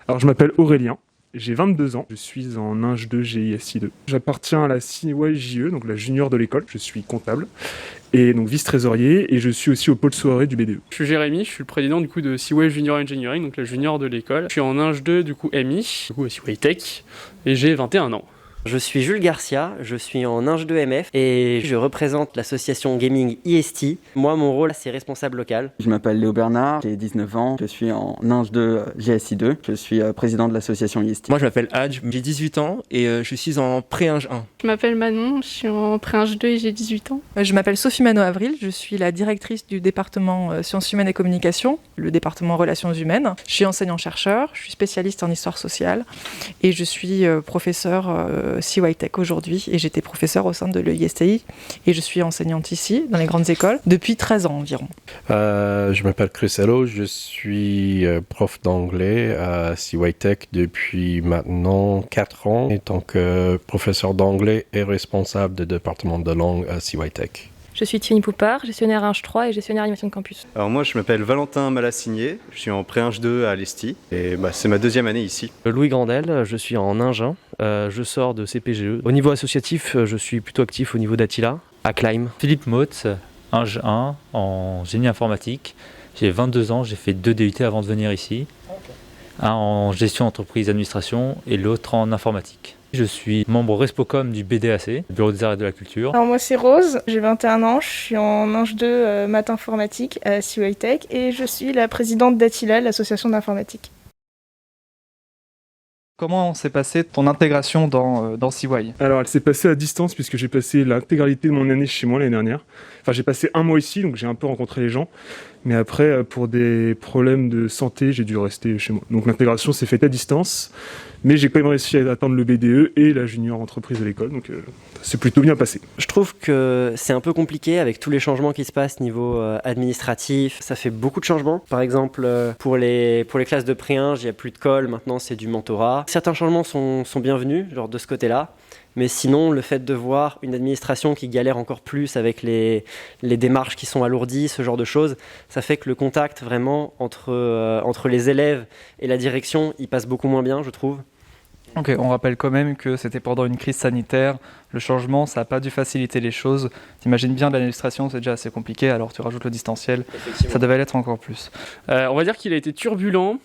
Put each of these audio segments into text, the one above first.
Alors je m'appelle Aurélien, j'ai 22 ans, je suis en Ing 2 GISI 2. J'appartiens à la CYJE, donc la junior de l'école, je suis comptable, et donc vice-trésorier, et je suis aussi au pôle soirée du BDE. Je suis Jérémy, je suis le président du coup de CY Junior Engineering, donc la junior de l'école. Je suis en Ing 2 du coup MI, du coup à CY Tech, et j'ai 21 ans. Je suis Jules Garcia, je suis en Ing 2 MF et je représente l'association gaming IST. Moi, mon rôle, c'est responsable local. Je m'appelle Léo Bernard, j'ai 19 ans, je suis en Ing 2 GSI 2, je suis président de l'association IST. Moi je m'appelle Hadj, j'ai 18 ans et je suis en pré-Ing 1. Je m'appelle Manon, je suis en pré-Ing 2 et j'ai 18 ans. Je m'appelle Sophie Mano-Avril, je suis la directrice du département Sciences humaines et communication, le département Relations humaines. Je suis enseignant-chercheur, je suis spécialiste en histoire sociale et je suis professeur CY Tech aujourd'hui et j'étais professeur au sein de l'EISTI et je suis enseignante ici, dans les grandes écoles, depuis 13 ans environ. Je m'appelle Chris Hello, je suis prof d'anglais à CY Tech depuis maintenant 4 ans en tant que professeur d'anglais et responsable du département de langue à CY Tech. Je suis Tiffany Poupard, gestionnaire Ing 3 et gestionnaire animation de campus. Alors moi je m'appelle Valentin Malassigné, je suis en pré-Ing 2 à l'ESTI et c'est ma deuxième année ici. Louis Grandel, je suis en Ing 1, je sors de CPGE. Au niveau associatif, je suis plutôt actif au niveau d'Attila, à Climb. Philippe Motz, Ing 1 en génie informatique. J'ai 22 ans, j'ai fait 2 DUT avant de venir ici. Un en gestion entreprise administration et l'autre en informatique. Je suis membre Respocom du BDAC, Bureau des arts et de la culture. Alors moi c'est Rose, j'ai 21 ans, je suis en Ing 2 maths informatique à CY Tech et je suis la présidente d'Attila, l'association d'informatique. Comment s'est passée ton intégration dans CY? Alors elle s'est passée à distance puisque j'ai passé l'intégralité de mon année chez moi l'année dernière. Enfin j'ai passé un mois ici, donc j'ai un peu rencontré les gens. Mais après, pour des problèmes de santé, j'ai dû rester chez moi. Donc l'intégration s'est faite à distance, mais j'ai quand même réussi à atteindre le BDE et la junior entreprise de l'école, donc c'est plutôt bien passé. Je trouve que c'est un peu compliqué avec tous les changements qui se passent niveau administratif. Ça fait beaucoup de changements. Par exemple, pour les classes de pré-Ing, il n'y a plus de colle, maintenant c'est du mentorat. Certains changements sont bienvenus, genre de ce côté-là. Mais sinon, le fait de voir une administration qui galère encore plus avec les démarches qui sont alourdies, ce genre de choses, ça fait que le contact vraiment entre les élèves et la direction, il passe beaucoup moins bien, je trouve. Ok, on rappelle quand même que c'était pendant une crise sanitaire. Le changement, ça n'a pas dû faciliter les choses. T'imagines bien, l'administration, c'est déjà assez compliqué, alors tu rajoutes le distanciel, ça devait l'être encore plus. On va dire qu'il a été turbulent.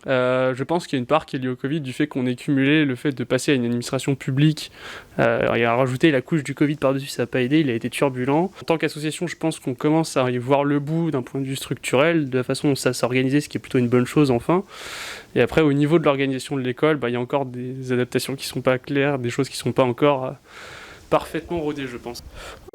Je pense qu'il y a une part qui est liée au Covid, du fait qu'on ait cumulé le fait de passer à une administration publique et à rajouter la couche du Covid par-dessus, ça n'a pas aidé, il a été turbulent. En tant qu'association, je pense qu'on commence à y voir le bout d'un point de vue structurel, de la façon dont ça s'organisait, ce qui est plutôt une bonne chose enfin. Et après, au niveau de l'organisation de l'école, il y a encore des adaptations qui ne sont pas claires, des choses qui ne sont pas encore parfaitement rodées, je pense.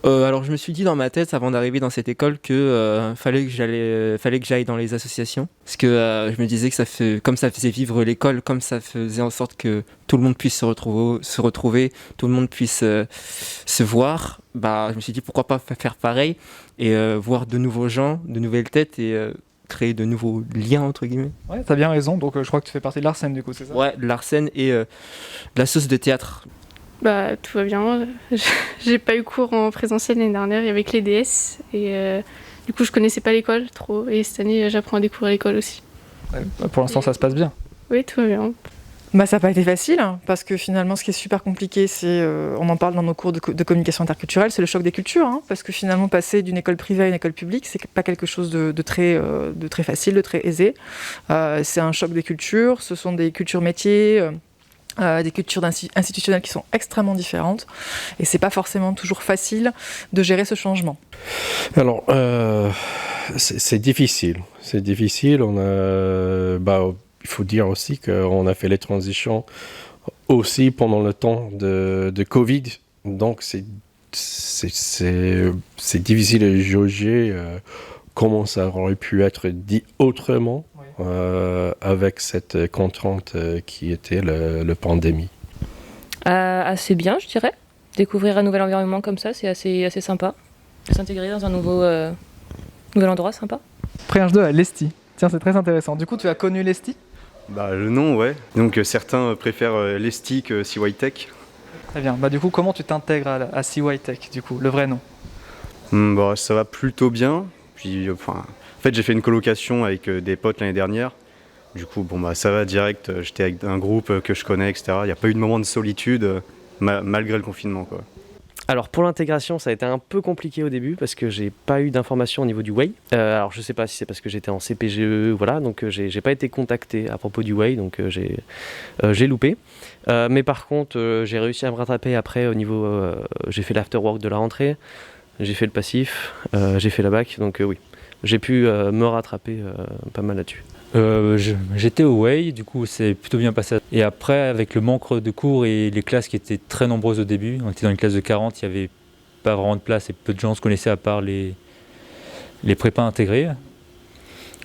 Alors je me suis dit dans ma tête avant d'arriver dans cette école que fallait que j'aille dans les associations parce que je me disais que comme ça faisait vivre l'école, comme ça faisait en sorte que tout le monde puisse se retrouver, tout le monde puisse se voir, je me suis dit pourquoi pas faire pareil et voir de nouveaux gens, de nouvelles têtes et créer de nouveaux liens entre guillemets. Ouais, t'as bien raison, donc je crois que tu fais partie de l'Arsène du coup, c'est ça? Ouais, de l'Arsène et de la sauce de théâtre. Tout va bien. J'ai pas eu cours en présentiel l'année dernière avec les DS et du coup je connaissais pas l'école trop et cette année j'apprends à découvrir l'école aussi. Ouais, pour l'instant ça se passe bien. Oui, tout va bien. Ça n'a pas été facile parce que finalement ce qui est super compliqué c'est, on en parle dans nos cours de communication interculturelle, c'est le choc des cultures parce que finalement passer d'une école privée à une école publique c'est pas quelque chose de très facile, de très aisé. C'est un choc des cultures, ce sont des cultures métiers. Des cultures institutionnelles qui sont extrêmement différentes et c'est pas forcément toujours facile de gérer ce changement. Alors c'est difficile. Il faut dire aussi qu'on a fait les transitions aussi pendant le temps de Covid, donc c'est difficile de jauger comment ça aurait pu être dit autrement. Avec cette contrainte qui était la pandémie. Assez bien, je dirais. Découvrir un nouvel environnement comme ça, c'est assez sympa. S'intégrer dans un nouvel endroit, sympa. Pré-Ing 2 à l'ESTI. Tiens, c'est très intéressant. Du coup, tu as connu l'ESTI? Le nom, ouais. Donc certains préfèrent l'ESTI que CY Tech. Très bien. Du coup, comment tu t'intègres à CY Tech, du coup, le vrai nom? Ça va plutôt bien. Puis, en fait, j'ai fait une colocation avec des potes l'année dernière. Du coup, bon, bah, ça va direct, j'étais avec un groupe que je connais, etc. Il n'y a pas eu de moment de solitude malgré le confinement, quoi. Alors pour l'intégration, ça a été un peu compliqué au début parce que j'ai pas eu d'informations au niveau du Way. Alors je sais pas si c'est parce que j'étais en CPGE, voilà, donc j'ai pas été contacté à propos du Way, donc j'ai loupé. Mais par contre, j'ai réussi à me rattraper après au niveau. J'ai fait l'afterwork de la rentrée, j'ai fait le passif, j'ai fait la bac, donc oui, j'ai pu me rattraper pas mal là-dessus. J'étais au Way, du coup c'est plutôt bien passé. Et après, avec le manque de cours et les classes qui étaient très nombreuses au début, on était dans une classe de 40, il n'y avait pas vraiment de place et peu de gens se connaissaient à part les prépas intégrés.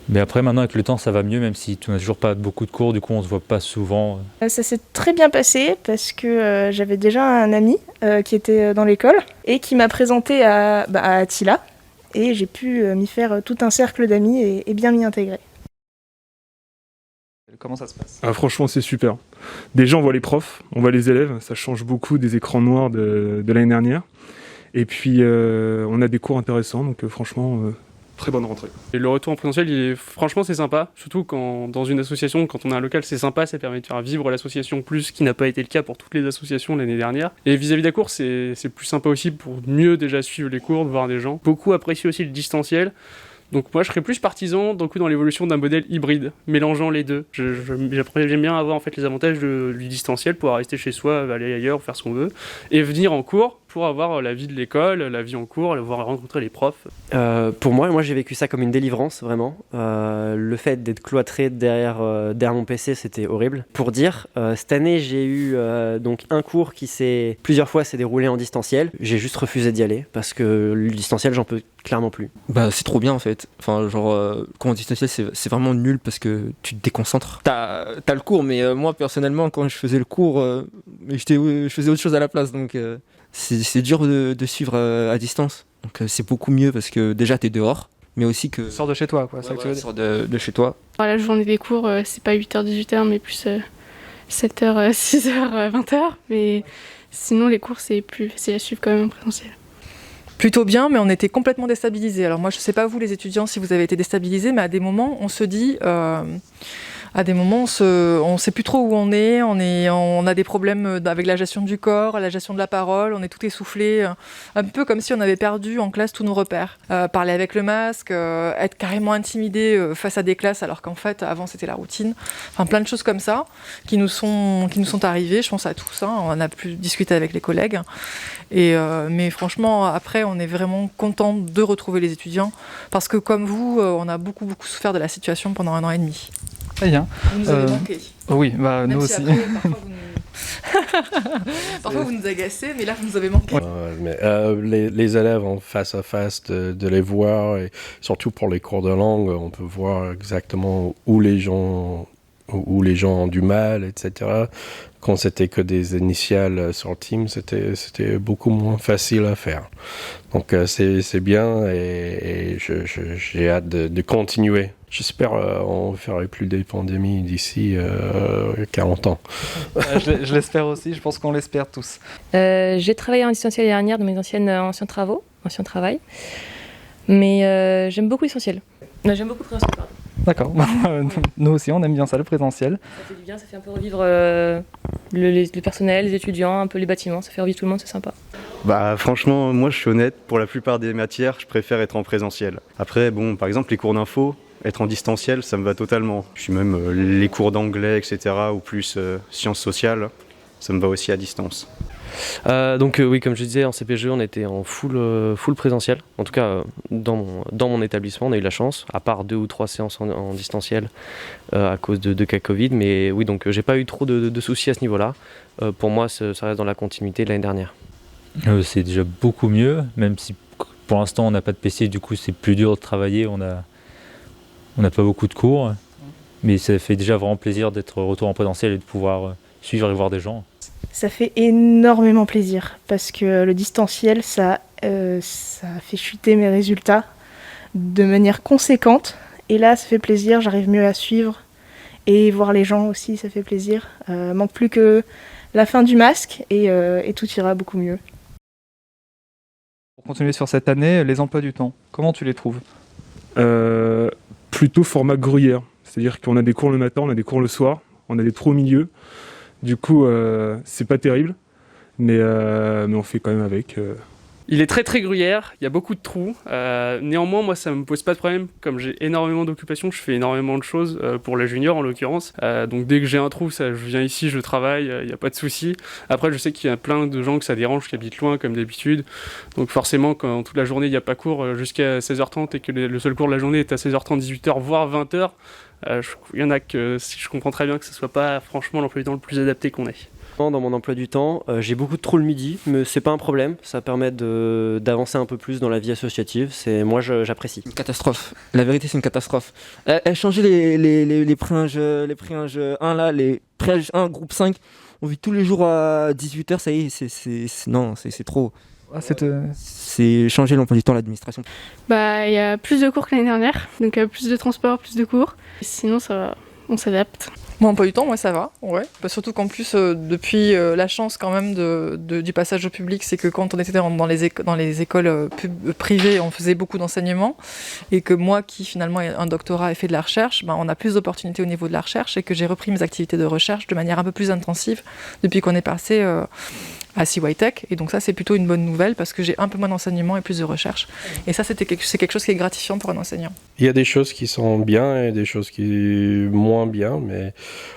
Mais après, maintenant avec le temps, ça va mieux, même si on n'a toujours pas beaucoup de cours, du coup on se voit pas souvent. Ça s'est très bien passé parce que j'avais déjà un ami qui était dans l'école et qui m'a présenté à Attila. Et j'ai pu m'y faire tout un cercle d'amis et bien m'y intégrer. Comment ça se passe? Franchement, c'est super. Déjà, on voit les profs, on voit les élèves, ça change beaucoup des écrans noirs de l'année dernière. Et puis, on a des cours intéressants, donc franchement, très bonne rentrée. Et le retour en présentiel, franchement, c'est sympa. Surtout quand, dans une association, quand on a un local, c'est sympa, ça permet de faire vivre l'association plus, ce qui n'a pas été le cas pour toutes les associations l'année dernière. Et vis-à-vis de la cour, c'est plus sympa aussi pour mieux déjà suivre les cours, de voir des gens. Beaucoup apprécient aussi le distanciel. Donc moi je serais plus partisan dans l'évolution d'un modèle hybride, mélangeant les deux. J'aime bien avoir en fait les avantages du distanciel, pouvoir rester chez soi, aller ailleurs, faire ce qu'on veut, et venir en cours pour avoir la vie de l'école, la vie en cours, voir rencontrer les profs. Pour moi j'ai vécu ça comme une délivrance vraiment. Le fait d'être cloîtré derrière mon PC, c'était horrible. Pour dire, cette année j'ai eu donc un cours qui plusieurs fois s'est déroulé en distanciel. J'ai juste refusé d'y aller parce que le distanciel j'en peux clairement plus. Bah c'est trop bien en fait. Enfin genre quand on distanciel c'est vraiment nul parce que tu te déconcentres. T'as le cours, mais moi personnellement quand je faisais le cours, je faisais autre chose à la place, donc c'est dur de suivre à distance. Donc c'est beaucoup mieux parce que déjà t'es dehors, mais aussi que... Sors de chez toi quoi, ça que tu veux dire. Sors de chez toi. La journée des cours, c'est pas 8h-18h, mais plus 7h, 6h, 20h. Mais sinon les cours c'est plus facile à suivre quand même en présentiel. Plutôt bien, mais on était complètement déstabilisés. Alors moi, je ne sais pas vous les étudiants si vous avez été déstabilisés, mais à des moments, on se dit... à des moments, on ne sait plus trop où on est, on a des problèmes avec la gestion du corps, la gestion de la parole, on est tout essoufflé, un peu comme si on avait perdu en classe tous nos repères. Parler avec le masque, être carrément intimidé face à des classes alors qu'en fait, avant, c'était la routine. Enfin, plein de choses comme ça qui nous sont arrivées, je pense à tous, hein, on a pu discuter avec les collègues. Mais franchement, après, on est vraiment content de retrouver les étudiants parce que comme vous, on a beaucoup souffert de la situation pendant 1 an et demi. Très bien. Vous nous avez manqué. Oui, bah même nous si aussi. Après, parfois vous nous agacez, mais là vous nous avez manqué. Mais les élèves en face à face, de les voir, et surtout pour les cours de langue, on peut voir exactement où les gens ont du mal, etc. Quand c'était que des initiales sur Teams, c'était beaucoup moins facile à faire. Donc c'est bien et j'ai hâte de continuer. J'espère on ne ferait plus des pandémies d'ici 40 ans. Je l'espère aussi, je pense qu'on l'espère tous. J'ai travaillé en distanciel l'année dernière dans mes anciens travail. Mais j'aime beaucoup l'essentiel. J'aime beaucoup le présentiel, pardon. D'accord, nous aussi on aime bien ça, le présentiel. Ça fait du bien, ça fait un peu revivre le personnel, les étudiants, un peu les bâtiments, ça fait revivre tout le monde, c'est sympa. Bah franchement, moi je suis honnête, pour la plupart des matières, je préfère être en présentiel. Après, bon, par exemple les cours d'info, être en distanciel, ça me va totalement. Je suis même les cours d'anglais, etc., ou plus sciences sociales, ça me va aussi à distance. Donc oui, comme je disais, en CPGE, on était en full présentiel. En tout cas, dans mon établissement, on a eu la chance, à part 2 ou 3 séances en distanciel à cause de cas Covid. Mais oui, donc j'ai pas eu trop de soucis à ce niveau-là. Pour moi, ça reste dans la continuité de l'année dernière. C'est déjà beaucoup mieux, même si pour l'instant on n'a pas de PC, du coup c'est plus dur de travailler, on n'a pas beaucoup de cours. Mais ça fait déjà vraiment plaisir d'être retour en présentiel et de pouvoir suivre et voir des gens. Ça fait énormément plaisir parce que le distanciel, ça fait chuter mes résultats de manière conséquente. Et là, ça fait plaisir, j'arrive mieux à suivre et voir les gens aussi, ça fait plaisir. Manque plus que la fin du masque et tout ira beaucoup mieux. Pour continuer sur cette année, les emplois du temps, comment tu les trouves ? Plutôt format gruyère. c'est-à-dire qu'on a des cours le matin, on a des cours le soir, on a des trous au milieu. Du coup, c'est pas terrible, mais on fait quand même avec. Il est très très gruyère, il y a beaucoup de trous. Néanmoins, moi, ça me pose pas de problème. Comme j'ai énormément d'occupations, je fais énormément de choses, pour la junior en l'occurrence. Donc dès que j'ai un trou, je viens ici, je travaille, il n'y a pas de souci. Après, je sais qu'il y a plein de gens que ça dérange, qui habitent loin comme d'habitude. Donc forcément, quand toute la journée, il n'y a pas cours jusqu'à 16h30 et que le seul cours de la journée est à 16h30, 18h, voire 20h, il y en a que je comprends très bien que ce soit pas franchement l'emploi du temps le plus adapté qu'on ait. Dans mon emploi du temps, j'ai beaucoup de trous le midi, mais c'est pas un problème. Ça permet d'avancer un peu plus dans la vie associative. Moi, j'apprécie. Une catastrophe. La vérité, c'est une catastrophe. Elle changeait les préinges 1 là, les préinges 1, groupe 5. On vit tous les jours à 18h, ça y est, c'est trop. C'est changer l'emploi du temps à l'administration. Il y a plus de cours que l'année dernière, donc plus de transport, plus de cours. Sinon, ça va, on s'adapte. Mon emploi du temps, moi ça va, ouais. Surtout qu'en plus, depuis la chance quand même du passage au public, c'est que quand on était dans les écoles privées, on faisait beaucoup d'enseignement, et que moi qui finalement ai un doctorat et fait de la recherche, on a plus d'opportunités au niveau de la recherche, et que j'ai repris mes activités de recherche de manière un peu plus intensive depuis qu'on est passé à CYTech, et donc ça c'est plutôt une bonne nouvelle parce que j'ai un peu moins d'enseignement et plus de recherche, et ça c'est quelque chose qui est gratifiant pour un enseignant. Il y a des choses qui sont bien et des choses qui sont moins bien, mais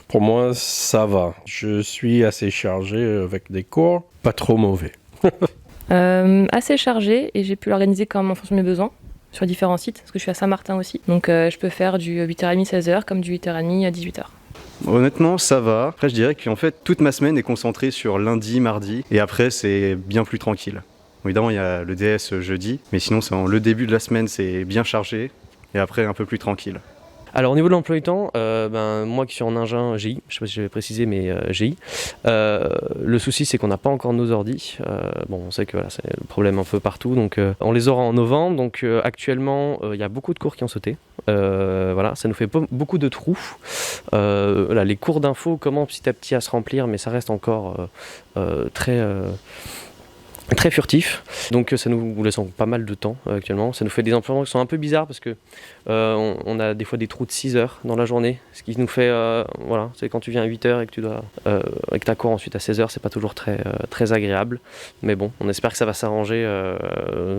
pour moi ça va. Je suis assez chargé avec des cours, pas trop mauvais. Assez chargé, et j'ai pu l'organiser comme en fonction de mes besoins sur différents sites, parce que je suis à Saint-Martin aussi, donc je peux faire du 8h30 16h comme du 8h30 à 18h. Honnêtement, ça va. Après, je dirais qu'en fait, toute ma semaine est concentrée sur lundi, mardi, et après, c'est bien plus tranquille. Évidemment, il y a le DS jeudi, mais sinon, le début de la semaine, c'est bien chargé, et après, un peu plus tranquille. Alors au niveau de l'emploi du temps, moi qui suis en ingénieur GI, je sais pas si j'avais précisé, mais GI, le souci c'est qu'on n'a pas encore nos ordis. On sait que c'est le problème un peu partout, donc on les aura en novembre. Donc actuellement, il y a beaucoup de cours qui ont sauté. Ça nous fait beaucoup de trous. Les cours d'info commencent petit à petit à se remplir, mais ça reste encore très furtif, donc ça nous laisse pas mal de temps actuellement. Ça nous fait des emplois qui sont un peu bizarres parce que on a des fois des trous de 6 heures dans la journée, ce qui nous fait, c'est quand tu viens à 8 heures et que tu dois, avec ta cours ensuite à 16 heures, c'est pas toujours très agréable, mais bon, on espère que ça va s'arranger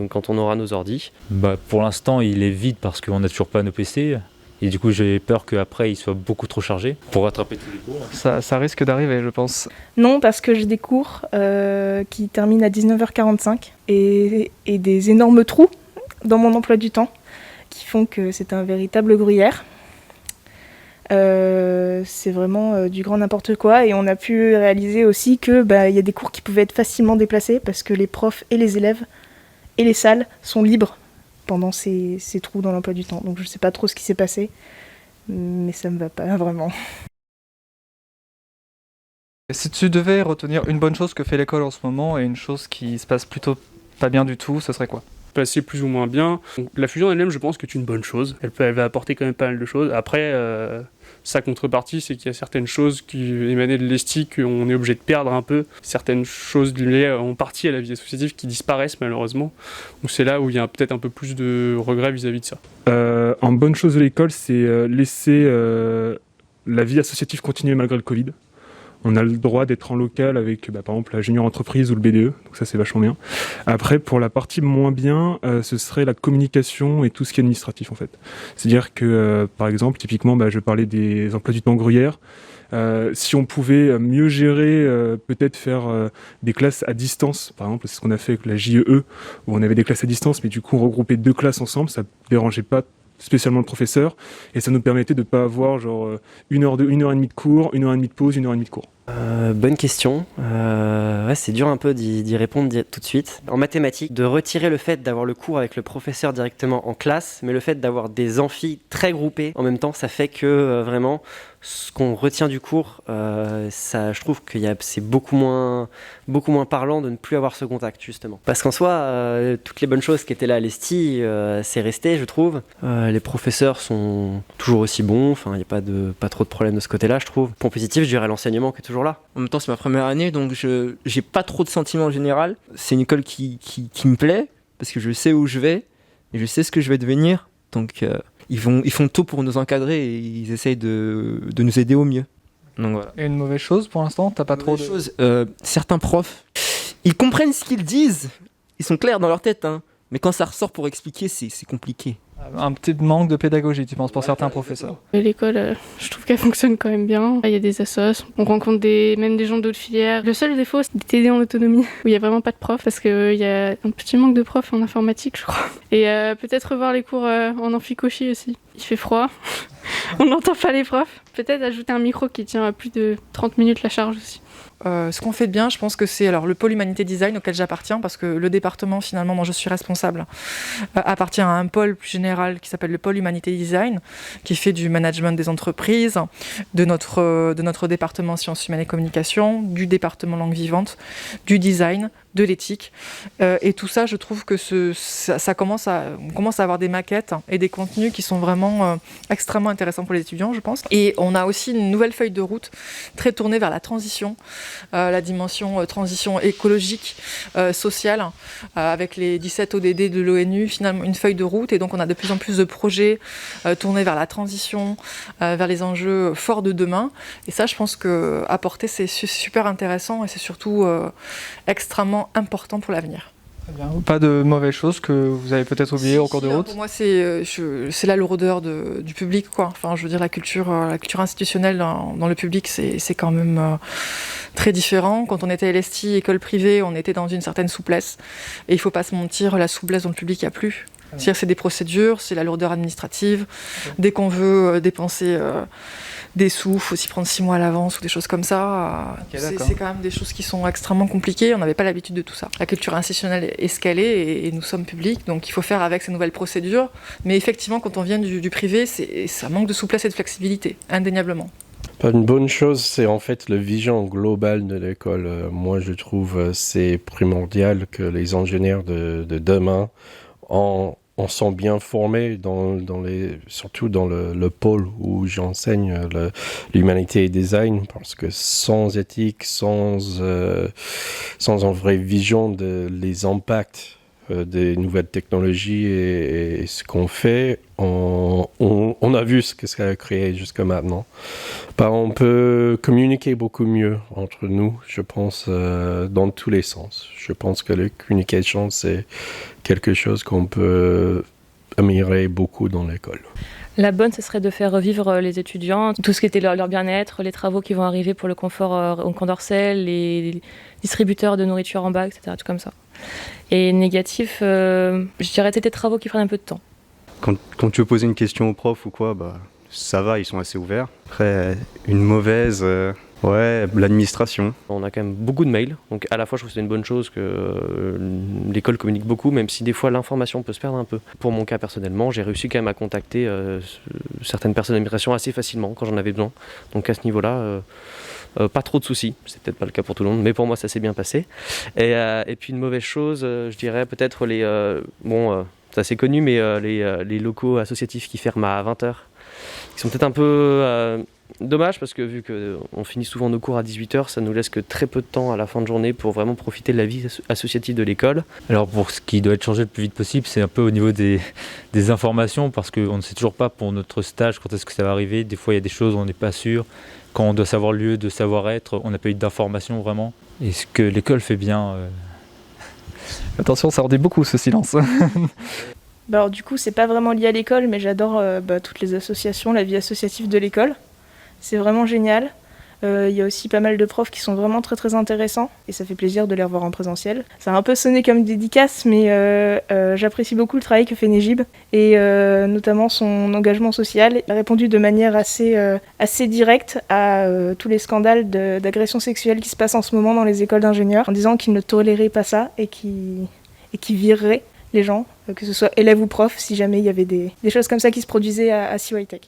quand on aura nos ordis. Pour l'instant, il est vide parce qu'on n'a toujours pas nos PC. Et du coup, j'ai peur qu'après, il soit beaucoup trop chargé pour rattraper tous les cours. Ça risque d'arriver, je pense. Non, parce que j'ai des cours qui terminent à 19h45 et des énormes trous dans mon emploi du temps qui font que c'est un véritable gruyère. C'est vraiment du grand n'importe quoi, et on a pu réaliser aussi que y a des cours qui pouvaient être facilement déplacés parce que les profs et les élèves et les salles sont libres pendant ces trous dans l'emploi du temps. Donc je sais pas trop ce qui s'est passé, mais ça me va pas vraiment. Si tu devais retenir une bonne chose que fait l'école en ce moment et une chose qui se passe plutôt pas bien du tout, ce serait quoi ? Passer plus ou moins bien. Donc, la fusion elle-même, je pense que c'est une bonne chose. Elle va apporter quand même pas mal de choses. Après, sa contrepartie, c'est qu'il y a certaines choses qui émanaient de l'ESTI qu'on est obligé de perdre un peu. Certaines choses liées en partie à la vie associative qui disparaissent malheureusement. Donc c'est là où il y a peut-être un peu plus de regrets vis-à-vis de ça. En bonne chose de l'école, c'est laisser la vie associative continuer malgré le Covid. On a le droit d'être en local avec, par exemple, la junior entreprise ou le BDE, donc ça c'est vachement bien. Après, pour la partie moins bien, ce serait la communication et tout ce qui est administratif en fait. C'est-à-dire que, par exemple, typiquement, je parlais des emplois du temps gruyère. Si on pouvait mieux gérer, peut-être faire des classes à distance, par exemple, c'est ce qu'on a fait avec la JEE, où on avait des classes à distance, mais du coup on regroupait 2 classes ensemble, ça dérangeait pas spécialement le professeur, et ça nous permettait de ne pas avoir genre 1 heure et demie de cours, 1 heure et demie de pause, 1 heure et demie de cours. Bonne question. C'est dur un peu d'y répondre tout de suite. En mathématiques, de retirer le fait d'avoir le cours avec le professeur directement en classe, mais le fait d'avoir des amphis très groupés en même temps, ça fait que vraiment ce qu'on retient du cours, je trouve que c'est beaucoup moins parlant de ne plus avoir ce contact justement. Parce qu'en soi, toutes les bonnes choses qui étaient là à l'ESTI, c'est resté, je trouve. Les professeurs sont toujours aussi bons, il n'y a pas trop de problèmes de ce côté-là, je trouve. Point positif, je dirais l'enseignement qui est toujours là. En même temps, c'est ma première année, donc j'ai pas trop de sentiments en général. C'est une école qui me plaît, parce que je sais où je vais, et je sais ce que je vais devenir. Donc, ils font tout pour nous encadrer et ils essayent de nous aider au mieux. Donc voilà. Et une mauvaise chose pour l'instant, t'as pas trop de choses. Certains profs, ils comprennent ce qu'ils disent, ils sont clairs dans leur tête, hein, mais quand ça ressort pour expliquer, c'est compliqué. Un petit manque de pédagogie, tu penses, pour certains professeurs? L'école, je trouve qu'elle fonctionne quand même bien. Il y a des assos, on rencontre même des gens d'autres filières. Le seul défaut, c'est d'aider en autonomie, où il n'y a vraiment pas de profs, parce qu'il y a un petit manque de profs en informatique, je crois. Et peut-être revoir les cours en amphicochie aussi. Il fait froid, on n'entend pas les profs. Peut-être ajouter un micro qui tient à plus de 30 minutes la charge aussi. Ce qu'on fait de bien, je pense que c'est alors le pôle Humanité Design auquel j'appartiens, parce que le département finalement dont je suis responsable appartient à un pôle plus général qui s'appelle le pôle Humanité Design, qui fait du management des entreprises, de notre département Sciences Humaines et Communication, du département Langue Vivante, du design, de l'éthique. Et tout ça, je trouve que on commence à avoir des maquettes et des contenus qui sont vraiment extrêmement intéressants pour les étudiants, je pense. Et on a aussi une nouvelle feuille de route très tournée vers la transition, la dimension transition écologique, sociale, avec les 17 ODD de l'ONU, finalement une feuille de route. Et donc on a de plus en plus de projets tournés vers la transition, vers les enjeux forts de demain. Et ça, je pense que apporter, c'est super intéressant et c'est surtout extrêmement important pour l'avenir. Pas de mauvaises choses que vous avez peut-être oubliées en cours de route? Pour moi, c'est la lourdeur du public, quoi. Enfin, je veux dire, la culture institutionnelle dans le public, c'est quand même très différent. Quand on était LST, école privée, on était dans une certaine souplesse. Et il ne faut pas se mentir, la souplesse dans le public, il n'y a plus. C'est-à-dire, c'est des procédures, c'est la lourdeur administrative. Dès qu'on veut dépenser des sous, il faut s'y prendre 6 mois à l'avance ou des choses comme ça. C'est quand même des choses qui sont extrêmement compliquées. On n'avait pas l'habitude de tout ça. La culture institutionnelle est scalée et nous sommes publics, donc il faut faire avec ces nouvelles procédures. Mais effectivement, quand on vient du privé, ça manque de souplesse et de flexibilité, indéniablement. Une bonne chose, c'est en fait la vision globale de l'école. Moi, je trouve c'est primordial que les ingénieurs de demain on sont bien formés surtout dans le pôle où j'enseigne l'humanité et design, parce que sans éthique, sans une vraie vision des impacts des nouvelles technologies et ce qu'on fait, on a vu ce que ça a créé jusqu'à maintenant. On peut communiquer beaucoup mieux entre nous, je pense, dans tous les sens. Je pense que la communication, c'est quelque chose qu'on peut améliorer beaucoup dans l'école. La bonne, ce serait de faire revivre les étudiants, tout ce qui était leur bien-être, les travaux qui vont arriver pour le confort au Condorcet, les distributeurs de nourriture en bas, etc. Tout comme ça. Et négatif, je dirais peut-être des travaux qui prennent un peu de temps. Quand tu veux poser une question au prof ou quoi, ça va, ils sont assez ouverts. Après, une mauvaise... l'administration. On a quand même beaucoup de mails, donc à la fois je trouve que c'est une bonne chose que l'école communique beaucoup, même si des fois l'information peut se perdre un peu. Pour mon cas personnellement, j'ai réussi quand même à contacter certaines personnes d'administration assez facilement quand j'en avais besoin. Donc à ce niveau-là, pas trop de soucis. C'est peut-être pas le cas pour tout le monde, mais pour moi ça s'est bien passé. Et puis une mauvaise chose, je dirais peut-être c'est assez connu, mais les locaux associatifs qui ferment à 20h, qui sont peut-être un peu... dommage, parce que vu qu'on finit souvent nos cours à 18h, ça nous laisse que très peu de temps à la fin de journée pour vraiment profiter de la vie associative de l'école. Alors pour ce qui doit être changé le plus vite possible, c'est un peu au niveau des informations, parce qu'on ne sait toujours pas pour notre stage quand est-ce que ça va arriver. Des fois il y a des choses où on n'est pas sûr. Quand on doit savoir le lieu de savoir-être, on n'a pas eu d'informations vraiment. Et ce que l'école fait bien... Attention, ça en dit beaucoup ce silence. Alors du coup, c'est pas vraiment lié à l'école, mais j'adore toutes les associations, la vie associative de l'école. C'est vraiment génial. Il y a aussi pas mal de profs qui sont vraiment très très intéressants et ça fait plaisir de les revoir en présentiel. Ça a un peu sonné comme dédicace, mais j'apprécie beaucoup le travail que fait Nejib et notamment son engagement social. Il a répondu de manière assez directe à tous les scandales d'agression sexuelle qui se passent en ce moment dans les écoles d'ingénieurs, en disant qu'il ne tolérait pas ça et qu'il virerait les gens, que ce soit élèves ou profs, si jamais il y avait des choses comme ça qui se produisaient à CY Tech.